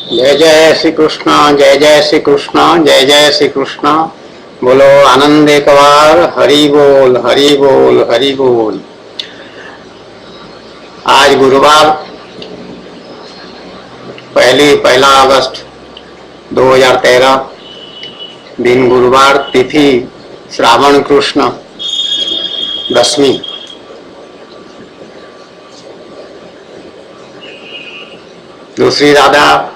जय जय श्री कृष्ण, जय जय श्री कृष्ण, जय जय श्री कृष्ण। बोलो आनंद एक बार, हरि बोल हरि बोल हरि बोल। आज गुरुवार पहला अगस्त 2013, दिन गुरुवार, तिथि श्रावण कृष्ण दशमी। दूसरी राधा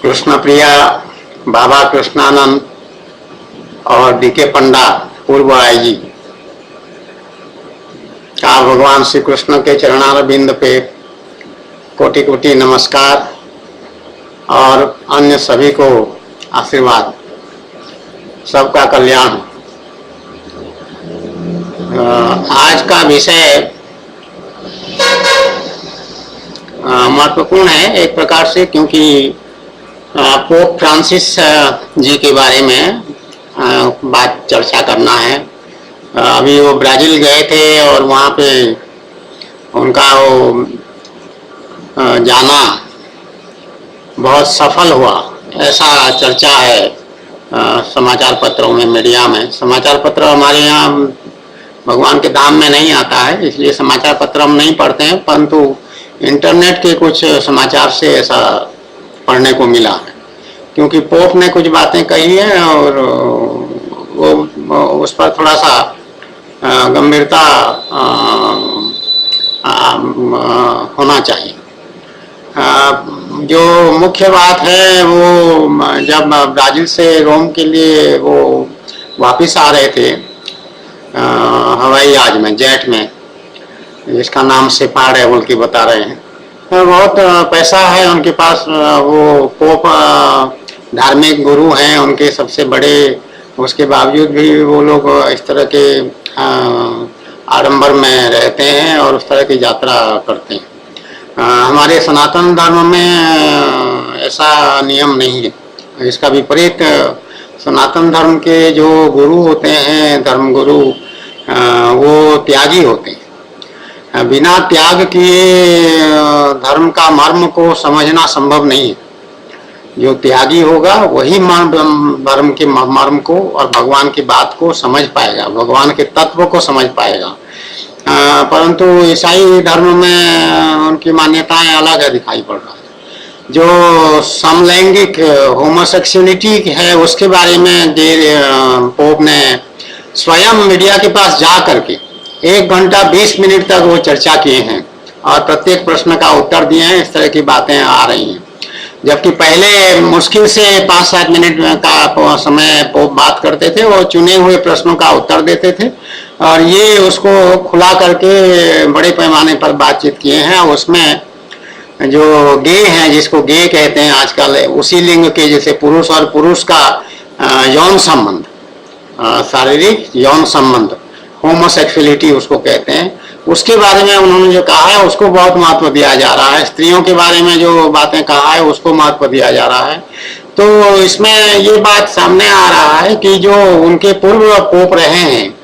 कृष्ण प्रिया, बाबा कृष्णानंद और डीके पंडा पूर्व आईजी का भगवान श्री कृष्ण के चरणारविंद पे कोटि कोटि नमस्कार और अन्य सभी को आशीर्वाद, सबका कल्याण। आज का विषय महत्वपूर्ण है एक प्रकार से, क्योंकि पोप फ्रांसिस जी के बारे में बात चर्चा करना है। अभी वो ब्राजील गए थे और वहाँ पे उनका वो जाना बहुत सफल हुआ, ऐसा चर्चा है समाचार पत्रों में, मीडिया में। समाचार पत्र हमारे यहाँ भगवान के धाम में नहीं आता है, इसलिए समाचार पत्र हम नहीं पढ़ते हैं, परंतु इंटरनेट के कुछ समाचार से ऐसा पढ़ने को मिला है, क्योंकि पोप ने कुछ बातें कही हैं और वो उस पर थोड़ा सा गंभीरता होना चाहिए। जो मुख्य बात है, वो जब ब्राजील से रोम के लिए वो वापस आ रहे थे हवाई जहाज में, जेट में, जिसका नाम सेपाड है बोल के बता रहे हैं। बहुत पैसा है उनके पास, वो पोप धार्मिक गुरु हैं उनके सबसे बड़े, उसके बावजूद भी वो लोग इस तरह के आडंबर में रहते हैं और उस तरह की यात्रा करते हैं। हमारे सनातन धर्म में ऐसा नियम नहीं है। इसका विपरीत सनातन धर्म के जो गुरु होते हैं, धर्म गुरु, वो त्यागी होते हैं। बिना त्याग किए धर्म का मर्म को समझना संभव नहीं है। जो त्यागी होगा वही धर्म के मर्म को और भगवान की बात को समझ पाएगा, भगवान के तत्व को समझ पाएगा। परंतु ईसाई धर्म में उनकी मान्यताएं अलग है, दिखाई पड़ रहा है। जो समलैंगिक होमोसेक्सुअलिटी है उसके बारे में पोप ने स्वयं मीडिया के पास जा करके 1 घंटा 20 मिनट तक वो चर्चा किए हैं और प्रत्येक प्रश्न का उत्तर दिए हैं। इस तरह की बातें आ रही हैं, जबकि पहले मुश्किल से 5-7 मिनट का समय पोप बात करते थे, वो चुने हुए प्रश्नों का उत्तर देते थे और ये उसको खुला करके बड़े पैमाने पर बातचीत किए हैं। उसमें जो गे हैं, जिसको गे कहते हैं आजकल, उसी लिंग के, जैसे पुरुष और पुरुष का यौन संबंध, शारीरिक यौन संबंध, होमोसेक्सुअलिटी उसको कहते हैं, उसके बारे में उन्होंने जो कहा है उसको बहुत महत्व दिया जा रहा है। स्त्रियों के बारे में जो बातें कहा है उसको महत्व दिया जा रहा है। तो इसमें ये बात सामने आ रहा है कि जो उनके पूर्व पोप रहे हैं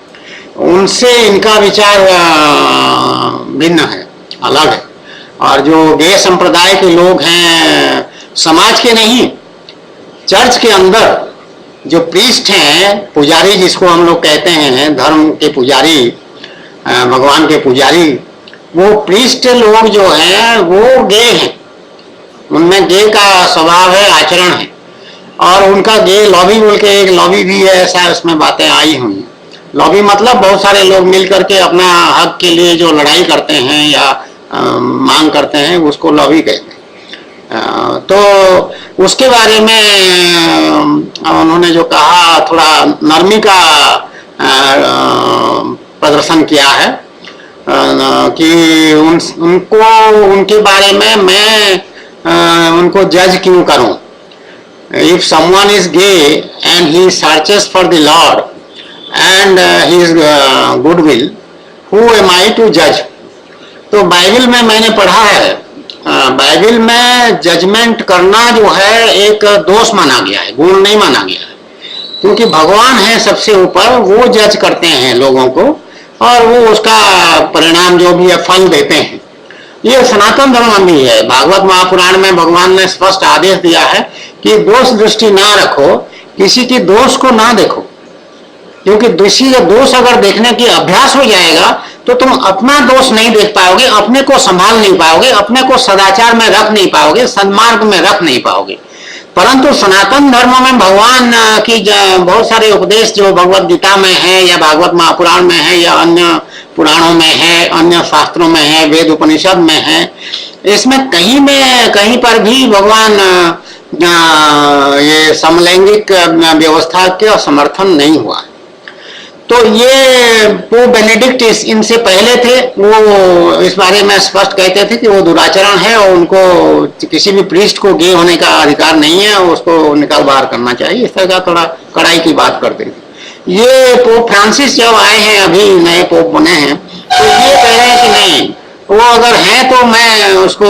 उनसे इनका विचार भिन्न है, अलग है। और जो गे संप्रदाय के लोग हैं, समाज के नहीं, चर्च के अंदर जो प्रीस्ट हैं, पुजारी जिसको हम लोग कहते हैं, धर्म के पुजारी, भगवान के पुजारी, वो प्रीस्ट लोग जो हैं वो गे हैं, उनमें गे का स्वभाव है, आचरण है। और उनका गे लॉबी बोल के एक लॉबी भी है, ऐसा उसमें बातें आई हुई। लॉबी मतलब बहुत सारे लोग मिल करके अपना हक के लिए जो लड़ाई करते हैं या मांग करते हैं, उसको लॉबी कहते हैं। तो उसके बारे में उन्होंने जो कहा, थोड़ा नरमी का प्रदर्शन किया है कि उनको, उनके बारे में मैं उनको जज क्यों करूं। If someone is gay and he searches for the Lord and his goodwill, who am I to judge? तो बाइबल में मैंने पढ़ा है, बाइबल में जजमेंट करना जो है एक दोष माना गया है, गुण नहीं माना गया है, क्योंकि भगवान है सबसे ऊपर, वो जज करते हैं लोगों को और वो उसका परिणाम जो भी है फल देते हैं। ये सनातन धर्म में भी है। भागवत महापुराण में भगवान ने स्पष्ट आदेश दिया है कि दोष दृष्टि ना रखो, किसी की दोष को ना देखो, क्योंकि किसी का दोष अगर देखने की अभ्यास हो जाएगा तो तुम अपना दोष नहीं देख पाओगे, अपने को संभाल नहीं पाओगे, अपने को सदाचार में रख नहीं पाओगे, सन्मार्ग में रख नहीं पाओगे। परंतु सनातन धर्म में भगवान की बहुत सारे उपदेश जो भगवत गीता में है या भागवत महापुराण में है या अन्य पुराणों में है, अन्य शास्त्रों में है, वेद उपनिषद में है, इसमें कहीं पर भी भगवान ये समलैंगिक व्यवस्था का समर्थन नहीं हुआ। तो ये पोप बेनेडिक्ट इनसे पहले थे, वो इस बारे में स्पष्ट कहते थे कि वो दुराचरण है और उनको किसी भी प्रीस्ट को गे होने का अधिकार नहीं है, उसको निकाल बाहर करना चाहिए। इस तरह का थोड़ा कड़ाई की बात करते थे। ये पोप फ्रांसिस जब आए हैं, अभी नए पोप बने हैं, तो ये कह रहे हैं कि नहीं, वो अगर है तो मैं उसको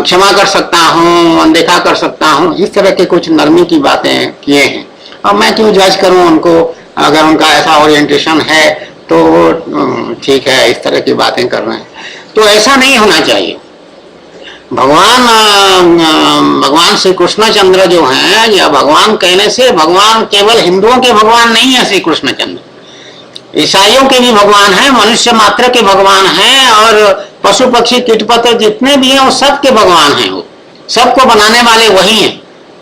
क्षमा कर सकता हूँ, अनदेखा कर सकता हूँ। इस तरह के कुछ नरमी की बातें किए हैं। अब मैं क्यों जज करूँ उनको, अगर उनका ऐसा ओरिएंटेशन है तो ठीक है, इस तरह की बातें कर रहे हैं। तो ऐसा नहीं होना चाहिए। भगवान श्री कृष्णचंद्र जो हैं, या भगवान कहने से भगवान केवल हिंदुओं के भगवान नहीं है। श्री कृष्णचंद्र ईसाइयों के भी भगवान हैं, मनुष्य मात्र के भगवान हैं, और पशु पक्षी कीट पत्र जितने भी हैं वो सबके भगवान हैं। वो सबको बनाने वाले वही हैं।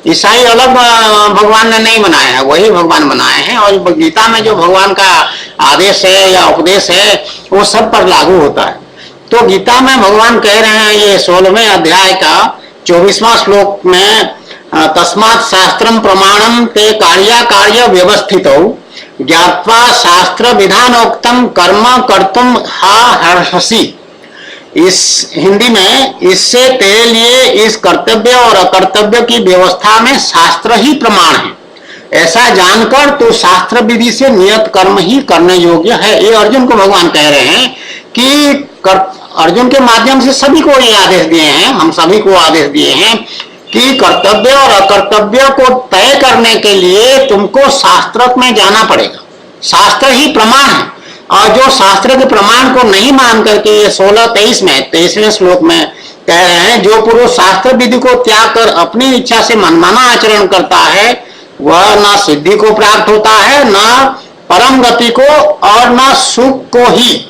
ईसाई अलग भगवान ने नहीं बनाया है, वही भगवान बनाए हैं। और गीता में जो भगवान का आदेश है या उपदेश है वो सब पर लागू होता है। तो गीता में भगवान कह रहे हैं, ये 16वें अध्याय का 24वां श्लोक में, तस्मात् शास्त्रम प्रमाणम ते कार्य व्यवस्थितौ ज्ञात्वा शास्त्र विधानोक्तम कर्म कर्तुम हा हर्षसि। इस हिंदी में, इससे तेरे लिए इस कर्तव्य और अकर्तव्य की व्यवस्था में शास्त्र ही प्रमाण है। ऐसा जानकर तो शास्त्र विधि से नियत कर्म ही करने योग्य है। ये अर्जुन को भगवान कह रहे हैं कि अर्जुन के माध्यम से सभी को ये आदेश दिए हैं, हम सभी को आदेश दिए हैं कि कर्तव्य और अकर्तव्य को तय करने के लिए तुमको शास्त्र में जाना पड़ेगा। शास्त्र ही प्रमाण है। और जो शास्त्र के प्रमाण को नहीं मान करके ये 23वें श्लोक में कह रहे हैं, जो पुरुष शास्त्र विधि को त्याग कर अपनी इच्छा से मनमाना आचरण करता है, वह न सिद्धि को प्राप्त होता है, न परम गति को, और न सुख को ही।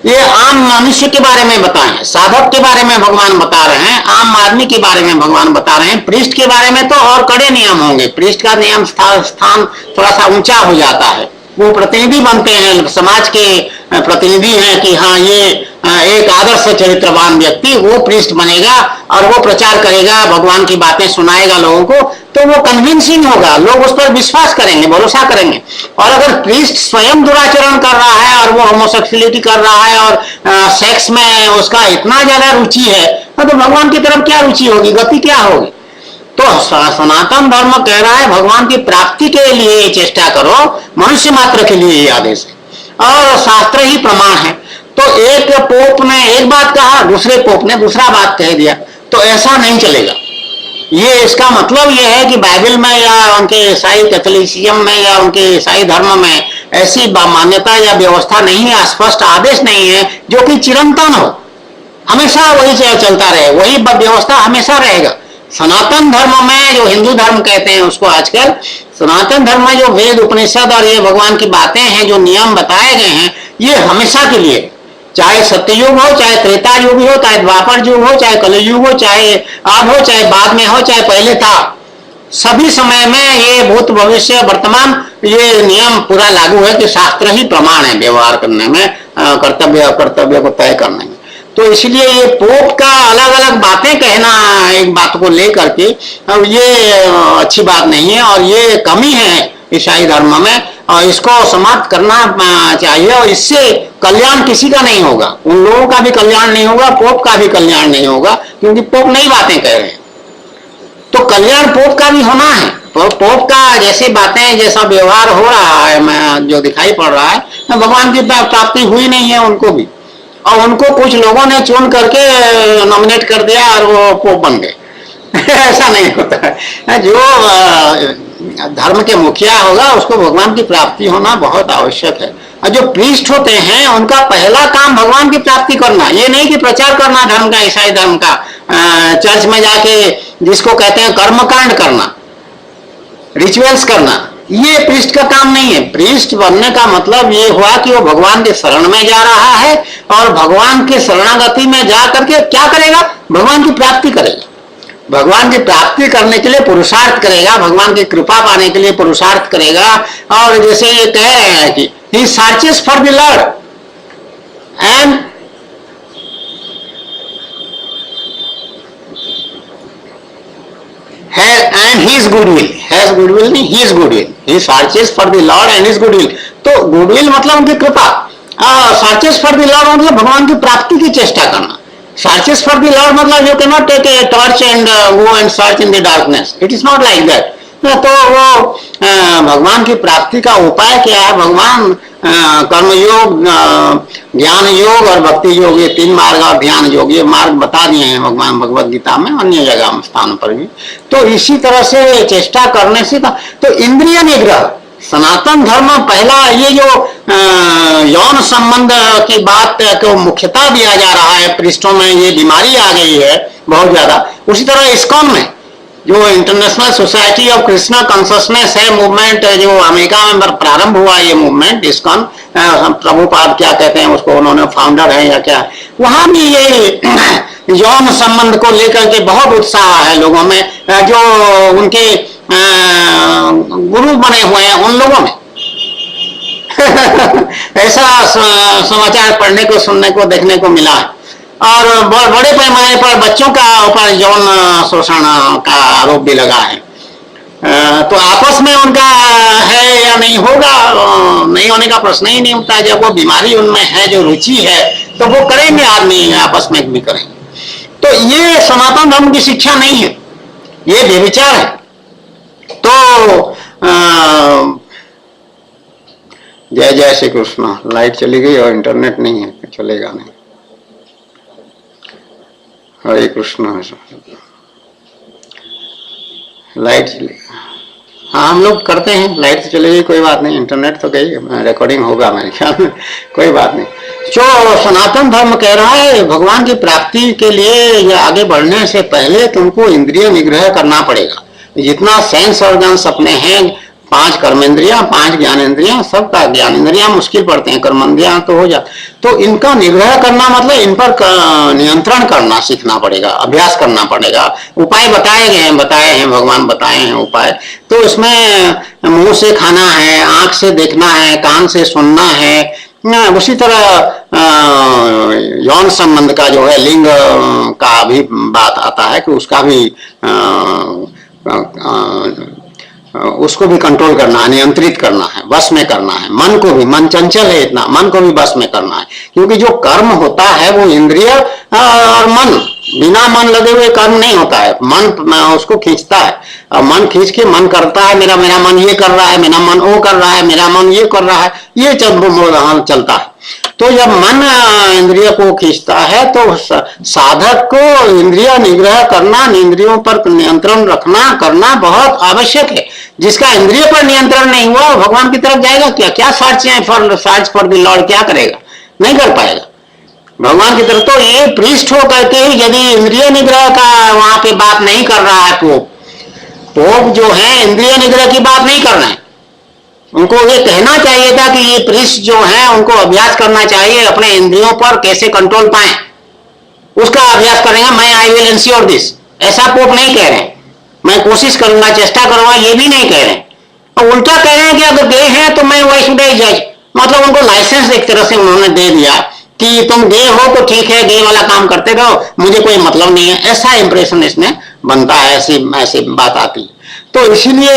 ये आम मनुष्य के बारे में बताए, साधक के बारे में भगवान बता रहे हैं, आम आदमी के बारे में भगवान बता रहे हैं। प्रीस्ट के बारे में तो और कड़े नियम होंगे। प्रीस्ट का नियम स्थान थोड़ा सा ऊंचा हो जाता है। वो प्रतिनिधि बनते हैं, समाज के प्रतिनिधि हैं कि हाँ ये एक आदर्श चरित्रवान व्यक्ति, वो प्रीस्ट बनेगा और वो प्रचार करेगा, भगवान की बातें सुनाएगा लोगों को, तो वो कन्विंसिंग होगा, लोग उस पर विश्वास करेंगे, भरोसा करेंगे। और अगर प्रीस्ट स्वयं दुराचरण कर रहा है और वो होमोसेक्सुअलिटी कर रहा है और सेक्स में उसका इतना ज्यादा रुचि है, तो भगवान की तरफ क्या रुचि होगी, गति क्या होगी। तो सनातन धर्म कह रहा है भगवान की प्राप्ति के लिए चेष्टा करो, मनुष्य मात्र के लिए ये आदेश है और शास्त्र ही प्रमाण है। तो एक पोप ने एक बात कहा, दूसरे पोप ने दूसरा बात कह दिया, तो ऐसा नहीं चलेगा। ये इसका मतलब ये है कि बाइबल में या उनके ईसाई कैथोलिसिज्म में या उनके ईसाई धर्म में ऐसी मान्यता या व्यवस्था नहीं है, स्पष्ट आदेश नहीं है जो कि चिरंतन हो, हमेशा वही चलता रहे, वही व्यवस्था हमेशा रहेगा। सनातन धर्म में, जो हिंदू धर्म कहते हैं उसको आजकल, सनातन धर्म में जो वेद उपनिषद और ये भगवान की बातें हैं, जो नियम बताए गए हैं, ये हमेशा के लिए, चाहे सत्ययुग हो, चाहे त्रेता युग हो, चाहे द्वापर युग हो, चाहे कलयुग हो, चाहे अब हो, चाहे बाद में हो, चाहे पहले था, सभी समय में ये भूत भविष्य वर्तमान ये नियम पूरा लागू है कि शास्त्र ही प्रमाण है व्यवहार करने में, कर्तव्य अकर्तव्य को तय करने में। तो इसलिए ये पोप का अलग अलग बातें कहना एक बात को लेकर के, ये अच्छी बात नहीं है और ये कमी है ईसाई धर्म में, और इसको समाप्त करना चाहिए। और इससे कल्याण किसी का नहीं होगा, उन लोगों का भी कल्याण नहीं होगा, पोप का भी कल्याण नहीं होगा, क्योंकि पोप नई बातें कह रहे हैं। तो कल्याण पोप का भी होना है। पोप का जैसे बातें, जैसा व्यवहार हो रहा है, जो दिखाई पड़ रहा है, भगवान की प्राप्ति हुई नहीं है उनको भी, और उनको कुछ लोगों ने चुन करके नॉमिनेट कर दिया और वो पोप बन गए। ऐसा नहीं होता है। जो धर्म के मुखिया होगा उसको भगवान की प्राप्ति होना बहुत आवश्यक है। और जो प्रीस्ट होते हैं उनका पहला काम भगवान की प्राप्ति करना, ये नहीं कि प्रचार करना धर्म का, ईसाई धर्म का, चर्च में जाके जिसको कहते हैं कर्मकांड करना, रिचुअल्स करना, ये प्रीस्ट का काम नहीं है। प्रीस्ट बनने का मतलब ये हुआ कि वो भगवान के शरण में जा रहा है और भगवान के शरणागति में जा करके क्या करेगा, भगवान की प्राप्ति करेगा। भगवान की प्राप्ति करने के लिए पुरुषार्थ करेगा, भगवान की कृपा पाने के लिए पुरुषार्थ करेगा। और जैसे ये कह रहे हैं कि ही searches for the Lord and his goodwill, has goodwill नहीं, his goodwill, he searches for the Lord and his goodwill। तो goodwill मतलब उनकी कृपा, searches for the Lord मतलब भगवान की प्राप्ति की चेष्टा करना। searches for the Lord मतलब you cannot take a torch and go and search in the darkness, it is not like that। तो वो भगवान की प्राप्ति का उपाय क्या है, भगवान कर्मयोग, ज्ञान योग और भक्ति योग, ये तीन मार्ग और ध्यान योग, ये मार्ग बता दिए हैं भगवान भगवत गीता में, अन्य जगह स्थान पर भी। तो इसी तरह से चेष्टा करने से तो इंद्रिय निग्रह सनातन धर्म पहला, ये जो यौन संबंध की बात को मुख्यता दिया जा रहा है, पृष्ठों में ये बीमारी आ गई है बहुत ज्यादा। उसी तरह इस्कॉन में जो international society of Krishna consciousness है मूवमेंट, जो अमेरिका में प्रारंभ हुआ ये मूवमेंट इस्कॉन, प्रभुपाद क्या कहते हैं उसको, उन्होंने फाउंडर है या क्या, वहां भी ये यौन संबंध को लेकर के बहुत उत्साह है लोगों में, जो उनके गुरु बने हुए हैं उन लोगों में। ऐसा समाचार पढ़ने को, सुनने को, देखने को मिला है। और बड़े पैमाने पर बच्चों का ऊपर यौन शोषण का आरोप भी लगा है। तो आपस में उनका है या नहीं होगा, नहीं होने का प्रश्न ही नहीं उठता। जब वो बीमारी उनमें है, जो रुचि है, तो वो करेंगे, आदमी आपस में भी करेंगे। तो ये सनातन धर्म की शिक्षा नहीं है, ये व्यभिचार है। तो जय जय श्री कृष्ण। लाइट चली गई और इंटरनेट नहीं है, चलेगा नहीं। हरे कृष्ण। लाइट चली, हाँ हम लोग करते हैं, लाइट तो चली गई कोई बात नहीं, इंटरनेट तो गई, रिकॉर्डिंग होगा मेरे ख्याल में, कोई बात नहीं। जो सनातन धर्म कह रहा है भगवान की प्राप्ति के लिए या आगे बढ़ने से पहले तुमको इंद्रिय निग्रह करना पड़ेगा। जितना सेंस ऑर्गन्स अपने हैं, 5 कर्मेंद्रियां, 5 ज्ञानेंद्रियां, सबका ज्ञानेंद्रियां मुश्किल पड़ते हैं, कर्मेंद्रियां तो हो जाते, तो इनका निग्रह करना मतलब इन पर नियंत्रण करना सीखना पड़ेगा, अभ्यास करना पड़ेगा। उपाय बताए हैं भगवान बताए हैं उपाय। तो इसमें मुंह से खाना है, आंख से देखना है, कान से सुनना है। उसी तरह यौन संबंध का जो है, लिंग का भी बात आता है कि उसका भी उसको भी कंट्रोल करना है, नियंत्रित करना है, बस में करना है। मन को भी, मन चंचल है इतना, मन को भी बस में करना है। क्योंकि जो कर्म होता है वो इंद्रिय और मन, बिना मन लगे हुए कर्म नहीं होता है। मन उसको खींचता है, और मन खींच के मन करता है, मेरा मन ये कर रहा है, मेरा मन वो कर रहा है, मेरा मन ये कर रहा है, ये चलता है। तो जब मन इंद्रिय को खींचता है तो साधक को इंद्रिय निग्रह करना, इंद्रियों पर नियंत्रण रखना करना बहुत आवश्यक है। जिसका इंद्रिय पर नियंत्रण नहीं हुआ भगवान की तरफ जाएगा क्या? क्या सर्च फॉर द लॉर्ड, क्या करेगा? नहीं कर पाएगा भगवान की तरफ। तो ये पृष्ठ हो करके ही यदि इंद्रिय निग्रह का वहां पे बात नहीं कर रहा है, पोप जो है इंद्रिय निग्रह की बात नहीं कर रहे हैं। उनको ये कहना चाहिए था कि ये पृष्ठ जो है उनको अभ्यास करना चाहिए, अपने इंद्रियों पर कैसे कंट्रोल पाए उसका अभ्यास करेंगे। मैं आई विल इंश्योर दिस, ऐसा पोप नहीं कह रहे हैं। मैं कोशिश करूंगा, चेष्टा करूंगा, ये भी नहीं कह रहे हैं। और उल्टा कह रहे हैं कि अगर गे हैं तो मैं वाई शुड आई जज, मतलब उनको लाइसेंस एक तरह से उन्होंने दे दिया कि तुम गे हो तो ठीक है, गे वाला काम करते रहो, मुझे कोई मतलब नहीं है। ऐसा इंप्रेशन इसमें बनता है, ऐसी बात आती है। तो इसीलिए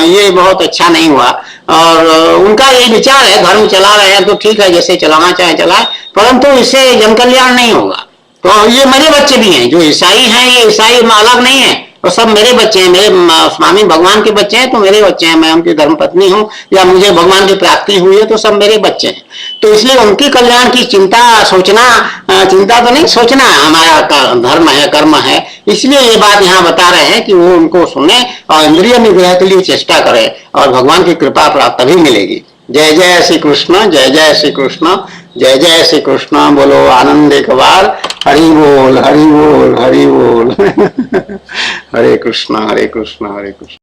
ये बहुत अच्छा नहीं हुआ। और उनका ये विचार है, धर्म चला रहे हैं तो ठीक है, जैसे चलाना चाहे चलाए, परंतु इससे जन कल्याण नहीं होगा। तो ये मेरे बच्चे भी हैं जो ईसाई हैं, ये ईसाई अलग नहीं है, वो सब मेरे बच्चे हैं, मेरे स्वामी भगवान के बच्चे हैं तो मेरे बच्चे हैं, मैं उनकी धर्मपत्नी हूँ या मुझे भगवान की प्राप्ति हुई है तो सब मेरे बच्चे हैं। तो इसलिए उनके कल्याण की चिंता सोचना, चिंता तो नहीं, सोचना हमारा धर्म है, कर्म है। इसलिए ये बात यहाँ बता रहे हैं कि वो उनको सुने और इंद्रिय निग्रह के लिए चेष्टा करें और भगवान की कृपा प्राप्त तभी मिलेगी। जय जय श्री कृष्ण, जय जय श्री कृष्ण, जय जय श्री कृष्ण। बोलो आनंद एक बार, हरि बोल हरि बोल हरि बोल। हरे कृष्ण हरे कृष्ण हरे कृष्ण।